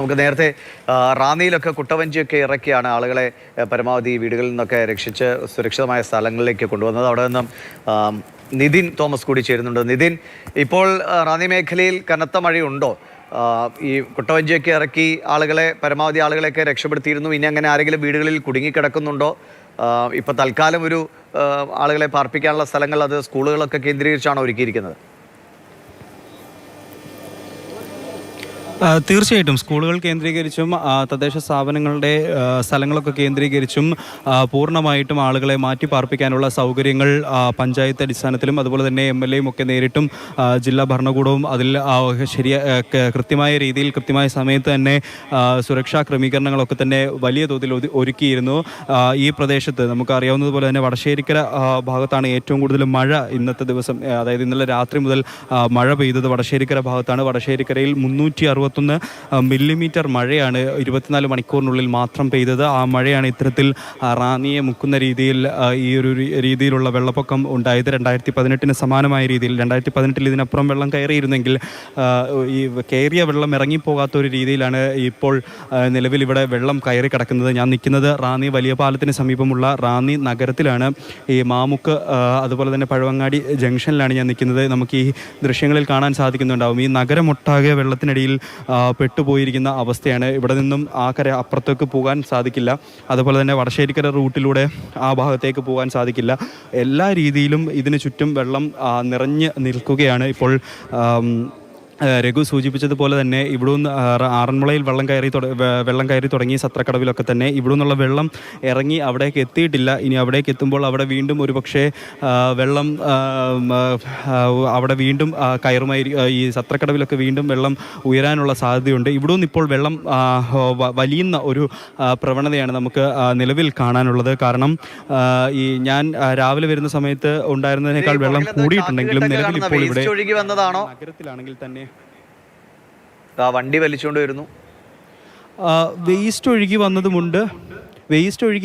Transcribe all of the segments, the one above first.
നമുക്ക് നേരത്തെ റാന്നിയിലൊക്കെ കുട്ടവഞ്ചിയൊക്കെ ഇറക്കിയാണ് ആളുകളെ പരമാവധി വീടുകളിൽ നിന്നൊക്കെ രക്ഷിച്ച് സുരക്ഷിതമായ സ്ഥലങ്ങളിലേക്ക് കൊണ്ടുവന്നത്. അവിടെ നിന്നും നിതിൻ തോമസ് കൂടി ചേരുന്നുണ്ട്. നിതിൻ, ഇപ്പോൾ റാന്നി മേഖലയിൽ കനത്ത മഴയുണ്ടോ? ഈ കുട്ടവഞ്ചിയൊക്കെ ഇറക്കി പരമാവധി ആളുകളെയൊക്കെ രക്ഷപ്പെടുത്തിയിരുന്നു. ഇനി അങ്ങനെ ആരെങ്കിലും വീടുകളിൽ കുടുങ്ങിക്കിടക്കുന്നുണ്ടോ? ഇപ്പോൾ തൽക്കാലം ഒരു ആളുകളെ പാർപ്പിക്കാനുള്ള സ്ഥലങ്ങൾ അത് സ്കൂളുകളൊക്കെ കേന്ദ്രീകരിച്ചാണോ ഒരുക്കിയിരിക്കുന്നത്? തീർച്ചയായിട്ടും സ്കൂളുകൾ കേന്ദ്രീകരിച്ചും തദ്ദേശ സ്ഥാപനങ്ങളുടെ സ്ഥലങ്ങളൊക്കെ കേന്ദ്രീകരിച്ചും പൂർണ്ണമായിട്ടും ആളുകളെ മാറ്റി പാർപ്പിക്കാനുള്ള സൗകര്യങ്ങൾ പഞ്ചായത്ത് അടിസ്ഥാനത്തിലും അതുപോലെ തന്നെ MLA ഒക്കെ നേരിട്ടും ജില്ലാ ഭരണകൂടവും അതിൽ കൃത്യമായ രീതിയിൽ കൃത്യമായ സമയത്ത് തന്നെ സുരക്ഷാ ക്രമീകരണങ്ങളൊക്കെ തന്നെ വലിയ തോതിൽ ഒരുക്കിയിരുന്നു. ഈ പ്രദേശത്ത് നമുക്കറിയാവുന്നതുപോലെ തന്നെ വടശ്ശേരിക്കര ഭാഗത്താണ് ഏറ്റവും കൂടുതൽ മഴ ഇന്നത്തെ ദിവസം, അതായത് ഇന്നലെ രാത്രി മുതൽ മഴ പെയ്തത് വടശ്ശേരിക്കര ഭാഗത്താണ്. വടശ്ശേരിക്കരയിൽ 361 മില്ലിമീറ്റർ മഴയാണ് 24 മണിക്കൂറിനുള്ളിൽ മാത്രം പെയ്തത്. ആ മഴയാണ് ഇത്തരത്തിൽ റാന്നിയെ മുക്കുന്ന രീതിയിൽ ഈ ഒരു രീതിയിലുള്ള വെള്ളപ്പൊക്കം ഉണ്ടായത്. 2018 സമാനമായ രീതിയിൽ 2018 ഇതിനപ്പുറം വെള്ളം കയറിയിരുന്നെങ്കിൽ ഈ കയറിയ വെള്ളം ഇറങ്ങിപ്പോകാത്ത ഒരു രീതിയിലാണ് ഇപ്പോൾ നിലവിൽ ഇവിടെ വെള്ളം കയറി കിടക്കുന്നത്. ഞാൻ നിൽക്കുന്നത് റാന്നി വലിയ പാലത്തിന് സമീപമുള്ള റാന്നി നഗരത്തിലാണ്. ഈ മാമുക്ക് അതുപോലെ തന്നെ പഴവങ്ങാടി ജംഗ്ഷനിലാണ് ഞാൻ നിൽക്കുന്നത്. നമുക്ക് ഈ ദൃശ്യങ്ങളിൽ കാണാൻ സാധിക്കുന്നുണ്ടാവും ഈ നഗരമൊട്ടാകെ വെള്ളത്തിനടിയിൽ പെട്ടുപോയിരിക്കുന്ന അവസ്ഥയാണ്. ഇവിടെ നിന്നും ആ അപ്പുറത്തേക്ക് പോകാൻ സാധിക്കില്ല. അതുപോലെ തന്നെ വടശ്ശേരിക്കര റൂട്ടിലൂടെ ആ ഭാഗത്തേക്ക് പോകാൻ സാധിക്കില്ല. എല്ലാ രീതിയിലും ഇതിന് ചുറ്റും വെള്ളം നിറഞ്ഞ് നിൽക്കുകയാണ്. ഇപ്പോൾ രഘു സൂചിപ്പിച്ചതുപോലെ തന്നെ ഇവിടെ നിന്ന് ആറന്മുളയിൽ വെള്ളം കയറി തുടങ്ങി സത്രക്കടവിലൊക്കെ തന്നെ ഇവിടെ നിന്നുള്ള വെള്ളം ഇറങ്ങി അവിടേക്ക് എത്തിയിട്ടില്ല. ഇനി അവിടേക്ക് എത്തുമ്പോൾ അവിടെ വീണ്ടും ഒരുപക്ഷെ വെള്ളം അവിടെ വീണ്ടും കയറുമായി ഈ സത്രക്കടവിലൊക്കെ വീണ്ടും വെള്ളം ഉയരാനുള്ള സാധ്യതയുണ്ട്. ഇവിടെ നിന്ന് ഇപ്പോൾ വെള്ളം വലിയുന്ന ഒരു പ്രവണതയാണ് നമുക്ക് നിലവിൽ കാണാനുള്ളത്. കാരണം ഈ ഞാൻ രാവിലെ വരുന്ന സമയത്ത് ഉണ്ടായിരുന്നതിനേക്കാൾ വെള്ളം കൂടിയിട്ടുണ്ടെങ്കിലും നിലവിൽ ഇപ്പോൾ ഇവിടെ നഗരത്തിലാണെങ്കിൽ തന്നെ വണ്ടി വലിച്ചുകൊണ്ട് വരുന്നു. വേസ്റ്റ് ഒഴുകി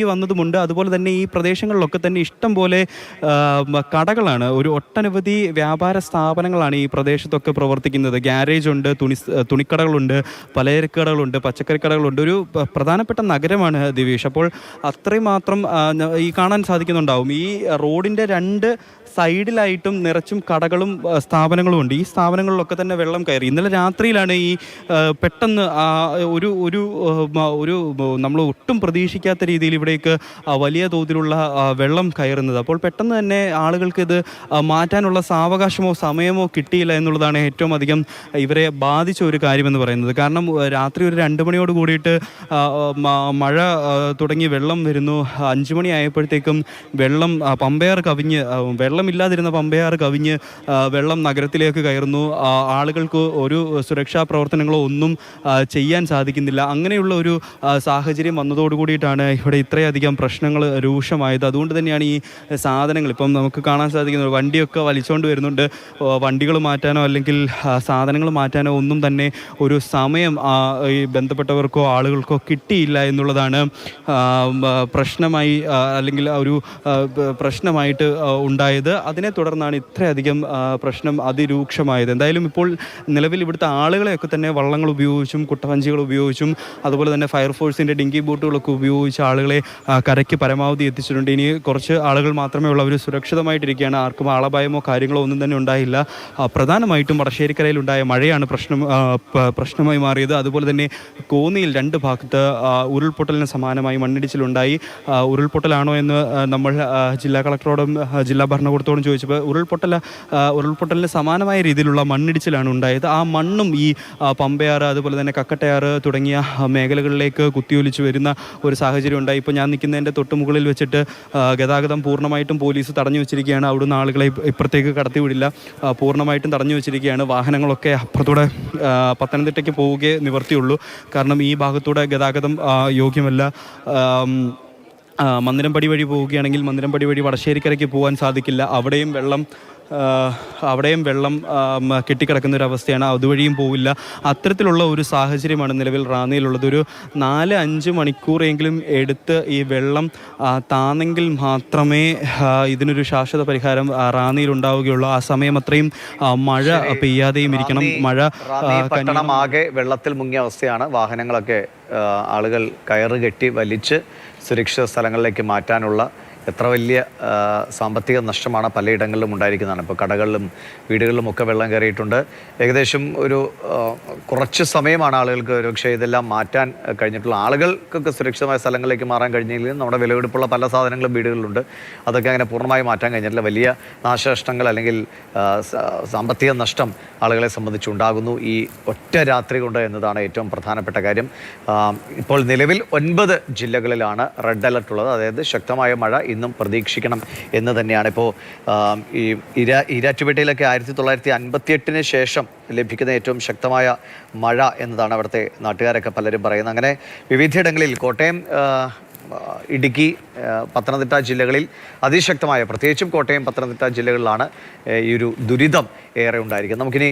വന്നതുമുണ്ട്. അതുപോലെ തന്നെ ഈ പ്രദേശങ്ങളിലൊക്കെ തന്നെ ഇഷ്ടം പോലെ കടകളാണ്. ഒട്ടനവധി വ്യാപാര സ്ഥാപനങ്ങളാണ് ഈ പ്രദേശത്തൊക്കെ പ്രവർത്തിക്കുന്നത്. ഗ്യാരേജ് ഉണ്ട്, തുണിക്കടകളുണ്ട്, പലചരക്കടകളുണ്ട്, പച്ചക്കറിക്കടകളുണ്ട്. ഒരു പ്രധാനപ്പെട്ട നഗരമാണ് ദിവേഷ്. അപ്പോൾ അത്രയും മാത്രം ഈ കാണാൻ സാധിക്കുന്നുണ്ടാവും. ഈ റോഡിൻ്റെ 2 സൈഡിലായിട്ടും നിറച്ചും കടകളും സ്ഥാപനങ്ങളും ഉണ്ട്. ഈ സ്ഥാപനങ്ങളിലൊക്കെ തന്നെ വെള്ളം കയറി. ഇന്നലെ രാത്രിയിലാണ് ഈ പെട്ടെന്ന് ഒരു നമ്മൾ ഒട്ടും പ്രതീക്ഷിക്കാത്ത രീതിയിൽ ഇവിടേക്ക് വലിയ തോതിലുള്ള വെള്ളം കയറുന്നത്. അപ്പോൾ പെട്ടെന്ന് തന്നെ ആളുകൾക്ക് ഇത് മാറ്റാനുള്ള സാവകാശമോ സമയമോ കിട്ടിയില്ല എന്നുള്ളതാണ് ഏറ്റവും അധികം ഇവരെ ബാധിച്ച ഒരു കാര്യമെന്ന് പറയുന്നത്. കാരണം രാത്രി ഒരു 2 മണിയോട് കൂടിയിട്ട് മഴ തുടങ്ങി വെള്ളം വരുന്നു. 5 മണി ആയപ്പോഴത്തേക്കും വെള്ളം പമ്പയാർ കവിഞ്ഞ് വെള്ളമില്ലാതിരുന്ന പമ്പയാർ കവിഞ്ഞ് വെള്ളം നഗരത്തിലേക്ക് കയറുന്നു. ആളുകൾക്ക് ഒരു സുരക്ഷാ പ്രവർത്തനങ്ങളോ ഒന്നും ചെയ്യാൻ സാധിക്കുന്നില്ല. അങ്ങനെയുള്ള ഒരു സാഹചര്യം വന്നതോടുകൂടിയിട്ടാണ് ഇവിടെ ഇത്രയധികം പ്രശ്നങ്ങൾ രൂക്ഷമായത്. അതുകൊണ്ട് തന്നെയാണ് ഈ സാധനങ്ങൾ ഇപ്പം നമുക്ക് കാണാൻ സാധിക്കുന്നത്. വണ്ടിയൊക്കെ വലിച്ചുകൊണ്ട് വരുന്നുണ്ട്. വണ്ടികൾ മാറ്റാനോ അല്ലെങ്കിൽ സാധനങ്ങൾ മാറ്റാനോ ഒന്നും തന്നെ ഒരു സമയം ഈ ബന്ധപ്പെട്ടവർക്കോ ആളുകൾക്കോ കിട്ടിയില്ല എന്നുള്ളതാണ് പ്രശ്നമായി അല്ലെങ്കിൽ ഒരു പ്രശ്നമായിട്ട് ഉണ്ടായത്. അതിനെ തുടർന്നാണ് ഇത്രയധികം പ്രശ്നം അതിരൂക്ഷമായത്. എന്തായാലും ഇപ്പോൾ നിലവിൽ ഇവിടുത്തെ ആളുകളെയൊക്കെ തന്നെ വള്ളങ്ങൾ ഉപയോഗിച്ചും കുട്ടവഞ്ചികൾ ഉപയോഗിച്ചും അതുപോലെ തന്നെ ഫയർഫോഴ്സിൻ്റെ ഡിങ്കി ബോട്ടുകളൊക്കെ ഉപയോഗിച്ച് ആളുകളെ കരയ്ക്ക് പരമാവധി എത്തിച്ചിട്ടുണ്ട്. ഇനി കുറച്ച് ആളുകൾ മാത്രമേ ഉള്ളൂ. അവർ സുരക്ഷിതമായിട്ടിരിക്കുകയാണ്. ആർക്കും ആളപായമോ കാര്യങ്ങളോ ഒന്നും തന്നെ ഉണ്ടായില്ല. പ്രധാനമായിട്ടും വടശ്ശേരിക്കരയിൽ ഉണ്ടായ മഴയാണ് പ്രശ്നമായി മാറിയത്. അതുപോലെ തന്നെ കോന്നിയിൽ 2 ഭാഗത്ത് ഉരുൾപൊട്ടലിന് സമാനമായി മണ്ണിടിച്ചിലുണ്ടായി. ഉരുൾപൊട്ടലാണോ എന്ന് നമ്മൾ ജില്ലാ കളക്ടറോടും ജില്ലാ ഭരണകൂടത്തോടും ചോദിച്ചപ്പോൾ ഉരുൾപൊട്ടലിന് സമാനമായ രീതിയിലുള്ള മണ്ണിടിച്ചിലാണ് ഉണ്ടായത്. ആ മണ്ണും ഈ പമ്പയാറ് അതുപോലെ തന്നെ കക്കട്ടയാറ് തുടങ്ങിയ മേഖലകളിലേക്ക് കുത്തിയൊലിച്ച് വരുന്ന ഒരു സാഹചര്യം ഉണ്ടായി. ഇപ്പോൾ ഞാൻ നിൽക്കുന്നതിൻ്റെ തൊട്ട് മുകളിൽ വെച്ചിട്ട് ഗതാഗതം പൂർണ്ണമായിട്ടും പോലീസ് തടഞ്ഞു വെച്ചിരിക്കുകയാണ്. അവിടുന്ന് ആളുകളെ ഇപ്പുറത്തേക്ക് കടത്തിവിടില്ല. പൂർണ്ണമായിട്ടും തടഞ്ഞു വെച്ചിരിക്കുകയാണ്. വാഹനങ്ങളൊക്കെ അപ്പുറത്തൂടെ പത്തനംതിട്ടയ്ക്ക് പോവുകയെ നിവർത്തിയുള്ളൂ. കാരണം ഈ ഭാഗത്തൂടെ ഗതാഗതം യോഗ്യമല്ല. മന്ദിരംപടി വഴി പോവുകയാണെങ്കിൽ മന്ദിരംപടി വഴി വടശ്ശേരിക്കരയ്ക്ക് പോകാൻ സാധിക്കില്ല. അവിടെയും വെള്ളം അവിടെയും വെള്ളം കെട്ടിക്കിടക്കുന്ന ഒരു അവസ്ഥയാണ്, അതുവഴിയും പോവില്ല. അത്തരത്തിലുള്ള ഒരു സാഹചര്യമാണ് നിലവിൽ റാന്നിയിലുള്ളത്. ഒരു 4-5 മണിക്കൂറെങ്കിലും എടുത്ത് ഈ വെള്ളം താന്നെങ്കിൽ മാത്രമേ ഇതിനൊരു ശാശ്വത പരിഹാരം റാന്നിയിൽ ഉണ്ടാവുകയുള്ളൂ. ആ സമയം അത്രയും മഴ പെയ്യാതെയും ഇരിക്കണം. മഴ പട്ടണമാകെ വെള്ളത്തിൽ മുങ്ങിയ അവസ്ഥയാണ്. വാഹനങ്ങളൊക്കെ ആളുകൾ കയറ് കെട്ടി വലിച്ച് സുരക്ഷിത സ്ഥലങ്ങളിലേക്ക് മാറ്റാനുള്ള എത്ര വലിയ സാമ്പത്തിക നഷ്ടമാണ് പലയിടങ്ങളിലും ഉണ്ടായിരിക്കുന്നതാണ്. ഇപ്പോൾ കടകളിലും വീടുകളിലും ഒക്കെ വെള്ളം കയറിയിട്ടുണ്ട്. ഏകദേശം ഒരു കുറച്ച് സമയമാണ് ആളുകൾക്ക് ഒരുപക്ഷെ ഇതെല്ലാം മാറ്റാൻ കഴിഞ്ഞിട്ടുള്ള. ആളുകൾക്കൊക്കെ സുരക്ഷിതമായ സ്ഥലങ്ങളിലേക്ക് മാറാൻ കഴിഞ്ഞെങ്കിലും നമ്മുടെ വിലപിടിപ്പുള്ള പല സാധനങ്ങളും വീടുകളിലുണ്ട്. അതൊക്കെ അങ്ങനെ പൂർണ്ണമായി മാറ്റാൻ കഴിഞ്ഞിട്ടില്ല. വലിയ നാശനഷ്ടങ്ങൾ അല്ലെങ്കിൽ സാമ്പത്തിക നഷ്ടം ആളുകളെ സംബന്ധിച്ചുണ്ടാകുന്നു ഈ ഒറ്റ രാത്രി കൊണ്ട് എന്നതാണ് ഏറ്റവും പ്രധാനപ്പെട്ട കാര്യം. ഇപ്പോൾ നിലവിൽ 9 ജില്ലകളിലാണ് റെഡ് അലർട്ട് ഉള്ളത്. അതായത് ശക്തമായ മഴ ഇന്നും പ്രതീക്ഷിക്കണം എന്ന് തന്നെയാണ്. ഇപ്പോൾ ഈ ഈരാറ്റുപേട്ടയിലൊക്കെ 1958 ശേഷം ലഭിക്കുന്ന ഏറ്റവും ശക്തമായ മഴ എന്നതാണ് അവിടുത്തെ നാട്ടുകാരൊക്കെ പലരും പറയുന്നത്. അങ്ങനെ വിവിധയിടങ്ങളിൽ കോട്ടയം, ഇടുക്കി, പത്തനംതിട്ട ജില്ലകളിൽ അതിശക്തമായ, പ്രത്യേകിച്ചും കോട്ടയം, പത്തനംതിട്ട ജില്ലകളിലാണ് ഈ ഒരു ദുരിതം ഏറെ ഉണ്ടായിരിക്കുന്നത്. നമുക്കിനി